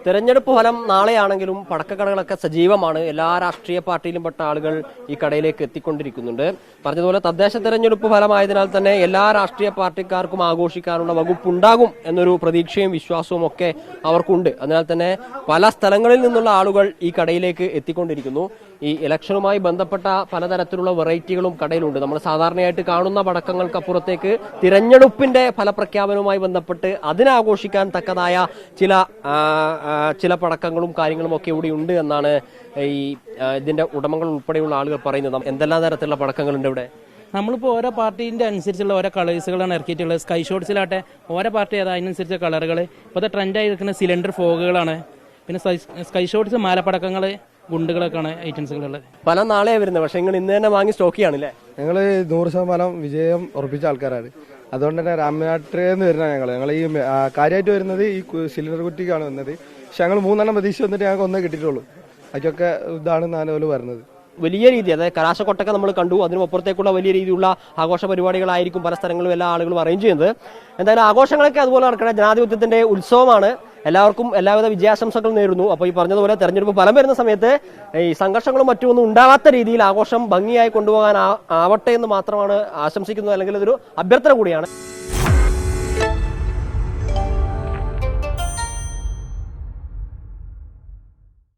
തെരഞ്ഞെടുപ്പ് ഫലം നാളെയാണെങ്കിലും പടക്കക്കടകളൊക്കെ സജീവമാണ്. എല്ലാ രാഷ്ട്രീയ പാർട്ടിയിലും പെട്ട ആളുകൾ ഈ കടയിലേക്ക് എത്തിക്കൊണ്ടിരിക്കുന്നുണ്ട്. പറഞ്ഞതുപോലെ തദ്ദേശ തെരഞ്ഞെടുപ്പ് ഫലമായതിനാൽ തന്നെ എല്ലാ രാഷ്ട്രീയ പാർട്ടിക്കാർക്കും ആഘോഷിക്കാനുള്ള വകുപ്പുണ്ടാകും എന്നൊരു പ്രതീക്ഷയും വിശ്വാസവും ഒക്കെ അവർക്കുണ്ട്. അതിനാൽ തന്നെ പല സ്ഥലങ്ങളിൽ നിന്നുള്ള ആളുകൾ ഈ കടയിലേക്ക് എത്തിക്കൊണ്ടിരിക്കുന്നു. ഈ ഇലക്ഷനുമായി ബന്ധപ്പെട്ട പലതരത്തിലുള്ള വെറൈറ്റികളും കടയിലുണ്ട്. നമ്മൾ സാധാരണയായിട്ട് കാണുന്ന പടക്കങ്ങൾക്കപ്പുറത്തേക്ക് തിരഞ്ഞെടുപ്പിന്റെ ഫലപ്രഖ്യാപനവുമായി ബന്ധപ്പെട്ട് അതിനാഘോഷിക്കാൻ തക്കതായ ചില പടക്കങ്ങളും കാര്യങ്ങളും ഒക്കെ ഇവിടെ ഉണ്ട് എന്നാണ് ഈ ഇതിന്റെ ഉടമകൾ ഉൾപ്പെടെയുള്ള ആളുകൾ പറയുന്നത്. എന്തെല്ലാം തരത്തിലുള്ള പടക്കങ്ങളുണ്ട് ഇവിടെ? നമ്മളിപ്പോൾ ഓരോ പാർട്ടീൻ്റെ അനുസരിച്ചുള്ള ഓരോ കളേഴ്സുകളാണ് ഇറക്കിയിട്ടുള്ളത്. സ്കൈ ഷോട്ട്സിലാട്ടെ ഓരോ പാർട്ടി അത് അതിനനുസരിച്ച കളറുകൾ. ഇപ്പോഴത്തെ ട്രെൻഡായി നിൽക്കുന്ന സിലിണ്ടർ ഫോഗുകളാണ്. പിന്നെ സ്കൈ ഷോട്ട്സ്, മാലപ്പടക്കങ്ങൾ, ഗുണ്ടുകളൊക്കെയാണ് ഐറ്റംസുകളുള്ളത്. പല നാളെ വരുന്നത്, പക്ഷെ നിങ്ങൾ ഇന്ന് തന്നെ വാങ്ങി സ്റ്റോക്ക് ചെയ്യാണല്ലേ? ഞങ്ങൾ 100% വിജയം ഉറപ്പിച്ച ആൾക്കാരാണ്. അതുകൊണ്ട് തന്നെ രാമനാട്ടിന്ന് വരുന്ന ഞങ്ങൾ ഈ കാര്യമായിട്ട് വരുന്നത് ഈ സിലിണ്ടർ കുറ്റിക്കാണ് വന്നത്. പക്ഷെ ഞങ്ങൾ 3 പ്രതീക്ഷ വന്നിട്ട് ഞങ്ങൾക്ക് ഒന്നേ കിട്ടിയിട്ടുള്ളൂ. അതൊക്കെ ഇതാണ് നാലുപോലെ വരുന്നത്. വലിയ രീതി, അതായത് കലാശക്കൊട്ടൊക്കെ നമ്മൾ കണ്ടു. അതിനുമപ്പുറത്തേക്കുള്ള വലിയ രീതിയിലുള്ള ആഘോഷ പരിപാടികളായിരിക്കും പല സ്ഥലങ്ങളിലും എല്ലാ ആളുകളും അറേഞ്ച് ചെയ്യുന്നത്. എന്തായാലും ആഘോഷങ്ങളൊക്കെ അതുപോലെ നടക്കണം. ജനാധിപത്യത്തിന്റെ ഉത്സവമാണ്. എല്ലാവർക്കും എല്ലാവിധ വിജയാശംസകൾ നേരുന്നു. അപ്പോൾ ഈ പറഞ്ഞതുപോലെ തെരഞ്ഞെടുപ്പ് ഫലം വരുന്ന സമയത്ത് ഈ സംഘർഷങ്ങളും മറ്റുമൊന്നും ഉണ്ടാവാത്ത രീതിയിൽ ആഘോഷം ഭംഗിയായി കൊണ്ടുപോകാൻ ആവട്ടെ എന്ന് മാത്രമാണ് ആശംസിക്കുന്നത്. അല്ലെങ്കിൽ അതൊരു അഭ്യർത്ഥന കൂടിയാണ്.